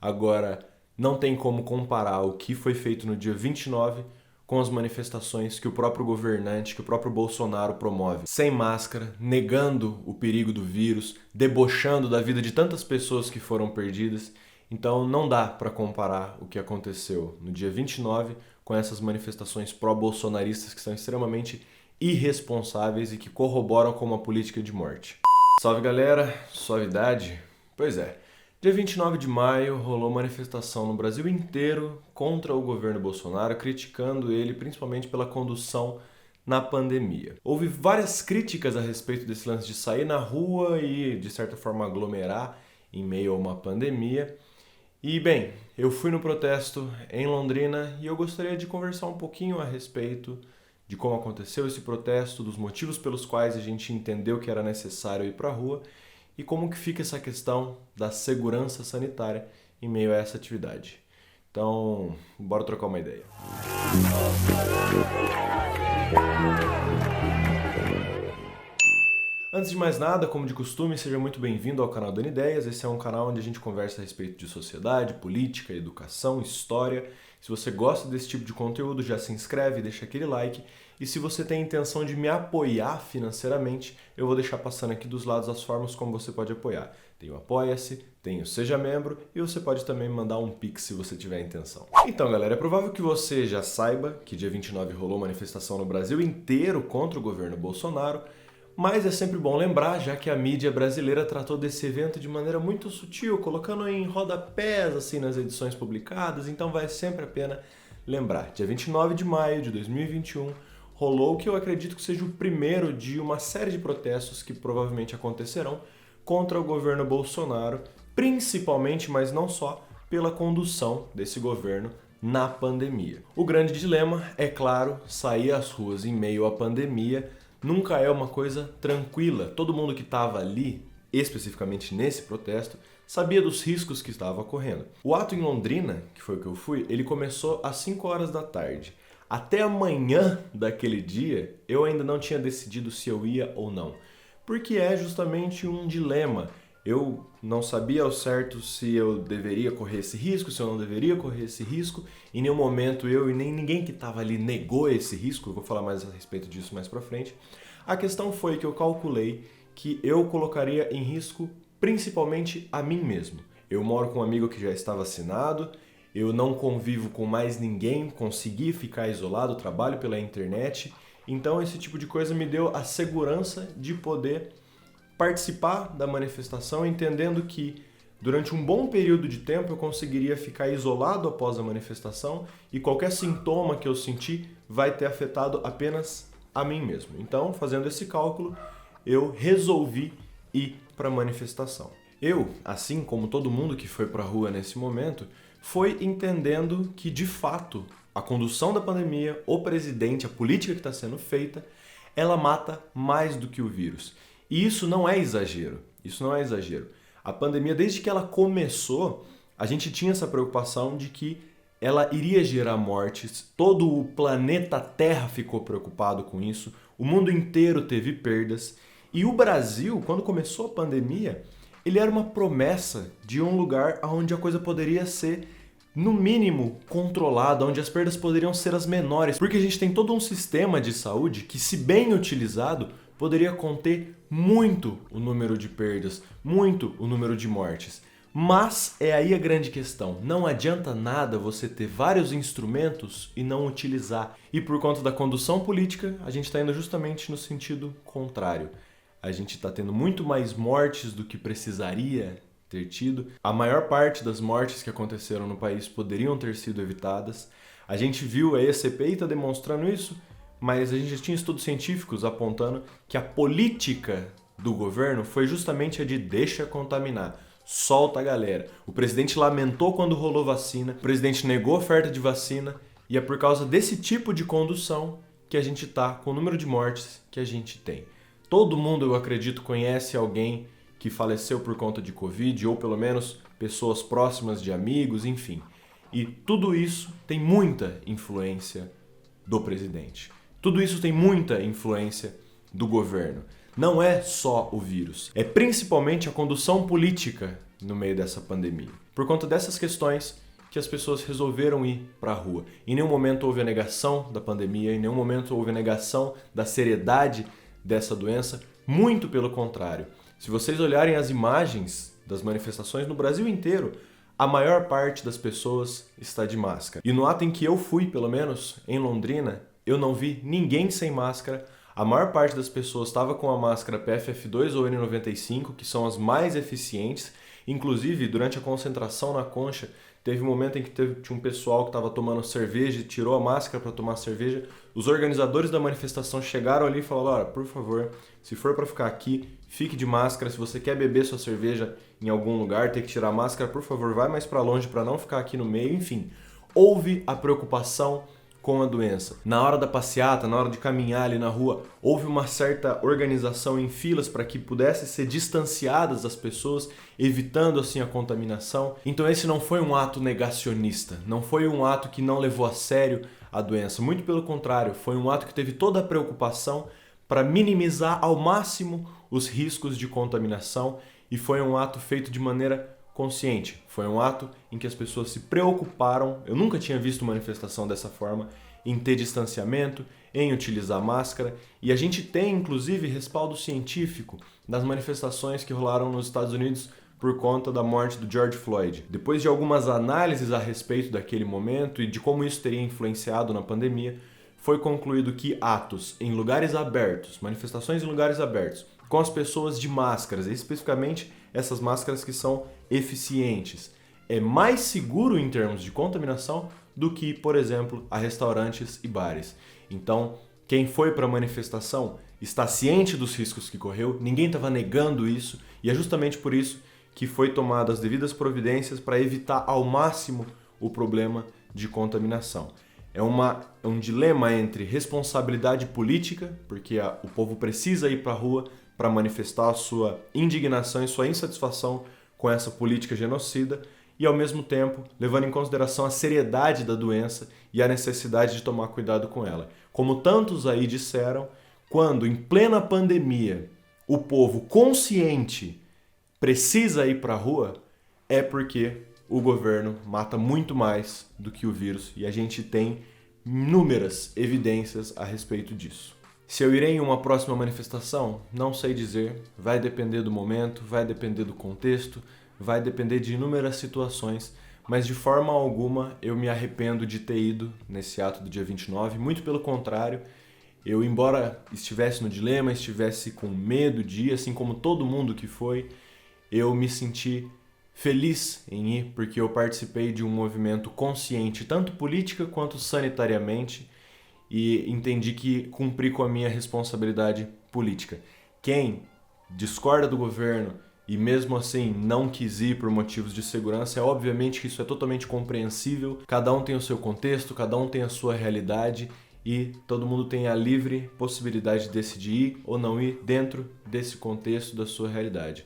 Agora, não tem como comparar o que foi feito no dia 29 com as manifestações que o próprio governante, que o próprio Bolsonaro promove. Sem máscara, negando o perigo do vírus, debochando da vida de tantas pessoas que foram perdidas. Então não dá para comparar o que aconteceu no dia 29 com essas manifestações pró-bolsonaristas que são extremamente irresponsáveis e que corroboram com uma política de morte. Salve galera, suavidade? Pois é, dia 29 de maio rolou manifestação no Brasil inteiro contra o governo Bolsonaro, criticando ele principalmente pela condução na pandemia. Houve várias críticas a respeito desse lance de sair na rua e, de certa forma, aglomerar em meio a uma pandemia. E, bem, eu fui no protesto em Londrina e eu gostaria de conversar um pouquinho a respeito de como aconteceu esse protesto, dos motivos pelos quais a gente entendeu que era necessário ir para a rua e como que fica essa questão da segurança sanitária em meio a essa atividade. Então, bora trocar uma ideia. Antes de mais nada, como de costume, seja muito bem-vindo ao canal Dando Ideias. Esse é um canal onde a gente conversa a respeito de sociedade, política, educação, história. Se você gosta desse tipo de conteúdo, já se inscreve, deixa aquele like. E se você tem a intenção de me apoiar financeiramente, eu vou deixar passando aqui dos lados as formas como você pode apoiar. Tem o Apoia-se, tem o Seja Membro e você pode também mandar um Pix se você tiver a intenção. Então, galera, é provável que você já saiba que dia 29 rolou manifestação no Brasil inteiro contra o governo Bolsonaro, mas é sempre bom lembrar, já que a mídia brasileira tratou desse evento de maneira muito sutil, colocando em rodapés assim nas edições publicadas, então vale sempre a pena lembrar. Dia 29 de maio de 2021 rolou o que eu acredito que seja o primeiro de uma série de protestos que provavelmente acontecerão contra o governo Bolsonaro, principalmente, mas não só, pela condução desse governo na pandemia. O grande dilema, é claro, sair às ruas em meio à pandemia nunca é uma coisa tranquila. Todo mundo que estava ali, especificamente nesse protesto, sabia dos riscos que estava ocorrendo. O ato em Londrina, que foi o que eu fui, ele começou às 5 horas da tarde. Até amanhã daquele dia, eu ainda não tinha decidido se eu ia ou não. Porque é justamente um dilema. Eu não sabia ao certo se eu deveria correr esse risco, se eu não deveria correr esse risco. Em nenhum momento eu e nem ninguém que estava ali negou esse risco. Eu vou falar mais a respeito disso mais pra frente. A questão foi que eu calculei que eu colocaria em risco principalmente a mim mesmo. Eu moro com um amigo que já está vacinado, eu não convivo com mais ninguém, consegui ficar isolado, trabalho pela internet. Então esse tipo de coisa me deu a segurança de poder participar da manifestação, entendendo que durante um bom período de tempo eu conseguiria ficar isolado após a manifestação e qualquer sintoma que eu sentir vai ter afetado apenas a mim mesmo. Então, fazendo esse cálculo, eu resolvi ir para a manifestação. Eu, assim como todo mundo que foi para a rua nesse momento, foi entendendo que, de fato, a condução da pandemia, o presidente, a política que está sendo feita, ela mata mais do que o vírus. E isso não é exagero. Isso não é exagero. A pandemia, desde que ela começou, a gente tinha essa preocupação de que ela iria gerar mortes. Todo o planeta Terra ficou preocupado com isso. O mundo inteiro teve perdas. E o Brasil, quando começou a pandemia, ele era uma promessa de um lugar onde a coisa poderia ser, no mínimo, controlada, onde as perdas poderiam ser as menores. Porque a gente tem todo um sistema de saúde que, se bem utilizado, poderia conter muito o número de perdas, muito o número de mortes. Mas é aí a grande questão. Não adianta nada você ter vários instrumentos e não utilizar. E por conta da condução política, a gente está indo justamente no sentido contrário. A gente está tendo muito mais mortes do que precisaria ter tido. A maior parte das mortes que aconteceram no país poderiam ter sido evitadas. A gente viu, a CPI está demonstrando isso, mas a gente já tinha estudos científicos apontando que a política do governo foi justamente a de deixa contaminar, solta a galera. O presidente lamentou quando rolou vacina, o presidente negou a oferta de vacina e é por causa desse tipo de condução que a gente está com o número de mortes que a gente tem. Todo mundo, eu acredito, conhece alguém que faleceu por conta de Covid ou pelo menos pessoas próximas de amigos, enfim. E tudo isso tem muita influência do presidente. Tudo isso tem muita influência do governo. não é só o vírus, é principalmente a condução política no meio dessa pandemia. Por conta dessas questões que as pessoas resolveram ir para a rua. Em nenhum momento houve a negação da pandemia, em nenhum momento houve a negação da seriedade dessa doença, muito pelo contrário. Se vocês olharem as imagens das manifestações no Brasil inteiro, a maior parte das pessoas está de máscara. E no ato em que eu fui, pelo menos em Londrina, eu não vi ninguém sem máscara. A maior parte das pessoas estava com a máscara PFF2 ou N95, que são as mais eficientes. Inclusive, durante a concentração na Concha, teve um momento em que tinha um pessoal que estava tomando cerveja e tirou a máscara para tomar cerveja. Os organizadores da manifestação chegaram ali e falaram: olha, por favor, se for para ficar aqui, fique de máscara. Se você quer beber sua cerveja em algum lugar, ter que tirar a máscara, por favor, vai mais para longe para não ficar aqui no meio. Enfim, houve a preocupação com a doença. Na hora da passeata, na hora de caminhar ali na rua, houve uma certa organização em filas para que pudessem ser distanciadas as pessoas, evitando assim a contaminação. Então esse não foi um ato negacionista, não foi um ato que não levou a sério a doença. Muito pelo contrário, foi um ato que teve toda a preocupação para minimizar ao máximo os riscos de contaminação e foi um ato feito de maneira consciente. Foi um ato em que as pessoas se preocuparam, eu nunca tinha visto manifestação dessa forma, em ter distanciamento, em utilizar máscara, e a gente tem inclusive respaldo científico das manifestações que rolaram nos Estados Unidos por conta da morte do George Floyd. Depois de algumas análises a respeito daquele momento e de como isso teria influenciado na pandemia, foi concluído que atos em lugares abertos, manifestações em lugares abertos, com as pessoas de máscaras, especificamente essas máscaras que são eficientes, é mais seguro em termos de contaminação do que, por exemplo, a restaurantes e bares. Então, quem foi para a manifestação está ciente dos riscos que correu, ninguém estava negando isso, e é justamente por isso que foi tomadas as devidas providências para evitar ao máximo o problema de contaminação. É um dilema entre responsabilidade política, porque o povo precisa ir para a rua para manifestar a sua indignação e sua insatisfação com essa política genocida, e ao mesmo tempo levando em consideração a seriedade da doença e a necessidade de tomar cuidado com ela. Como tantos aí disseram, quando em plena pandemia o povo consciente precisa ir para a rua, é porque o governo mata muito mais do que o vírus, e a gente tem inúmeras evidências a respeito disso. Se eu irei em uma próxima manifestação, não sei dizer, vai depender do momento, vai depender do contexto, vai depender de inúmeras situações, mas de forma alguma eu me arrependo de ter ido nesse ato do dia 29, muito pelo contrário, eu, embora estivesse no dilema, estivesse com medo de ir, assim como todo mundo que foi, eu me senti feliz em ir, porque eu participei de um movimento consciente, tanto política quanto sanitariamente, e entendi que cumpri com a minha responsabilidade política. Quem discorda do governo e mesmo assim não quis ir por motivos de segurança, é obviamente que isso é totalmente compreensível. Cada um tem o seu contexto, cada um tem a sua realidade e todo mundo tem a livre possibilidade de decidir ir ou não ir dentro desse contexto da sua realidade.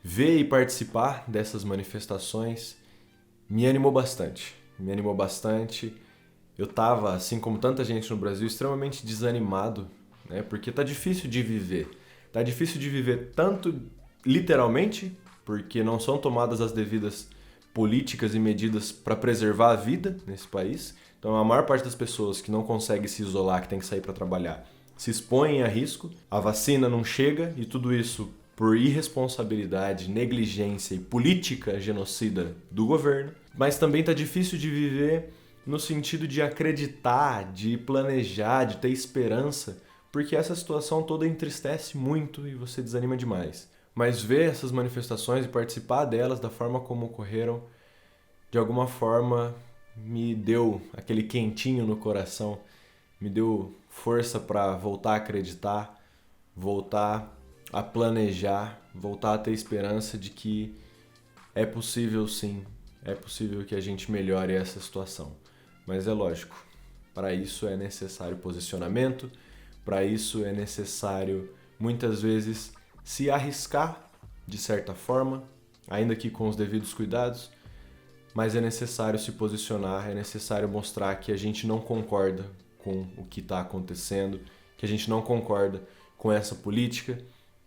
Ver e participar dessas manifestações me animou bastante. Eu estava, assim como tanta gente no Brasil, extremamente desanimado, né? Porque tá difícil de viver. Tá difícil de viver tanto literalmente, porque não são tomadas as devidas políticas e medidas para preservar a vida nesse país. Então a maior parte das pessoas que não consegue se isolar, que tem que sair para trabalhar, se expõem a risco. A vacina não chega e tudo isso por irresponsabilidade, negligência e política genocida do governo. Mas também tá difícil de viver no sentido de acreditar, de planejar, de ter esperança, porque essa situação toda entristece muito e você desanima demais. Mas ver essas manifestações e participar delas da forma como ocorreram, de alguma forma me deu aquele quentinho no coração, me deu força para voltar a acreditar, voltar a planejar, voltar a ter esperança de que é possível sim, é possível que a gente melhore essa situação. Mas é lógico, para isso é necessário posicionamento, para isso é necessário muitas vezes se arriscar de certa forma, ainda que com os devidos cuidados, mas é necessário se posicionar, é necessário mostrar que a gente não concorda com o que está acontecendo, que a gente não concorda com essa política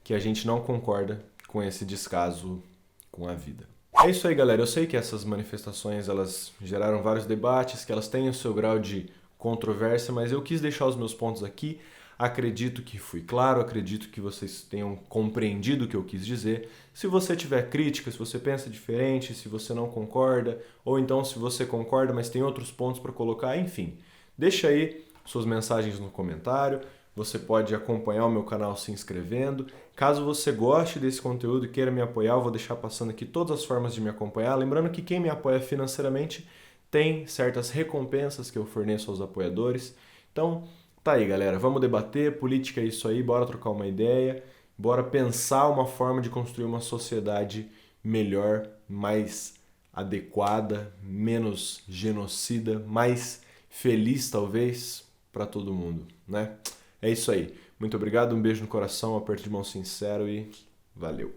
que a gente não concorda com esse descaso com a vida. É isso aí, galera. Eu sei que essas manifestações elas geraram vários debates, que elas têm o seu grau de controvérsia, mas eu quis deixar os meus pontos aqui. Acredito que fui claro, acredito que vocês tenham compreendido o que eu quis dizer. Se você tiver crítica, se você pensa diferente, se você não concorda, ou então se você concorda, mas tem outros pontos para colocar, enfim, deixa aí suas mensagens no comentário. Você pode acompanhar o meu canal se inscrevendo. Caso você goste desse conteúdo e queira me apoiar, eu vou deixar passando aqui todas as formas de me acompanhar. Lembrando que quem me apoia financeiramente tem certas recompensas que eu forneço aos apoiadores. Então, tá aí, galera. Vamos debater. Política é isso aí. Bora trocar uma ideia. Bora pensar uma forma de construir uma sociedade melhor, mais adequada, menos genocida, mais feliz, talvez, para todo mundo, né? É isso aí. Muito obrigado, um beijo no coração, um aperto de mão sincero e valeu!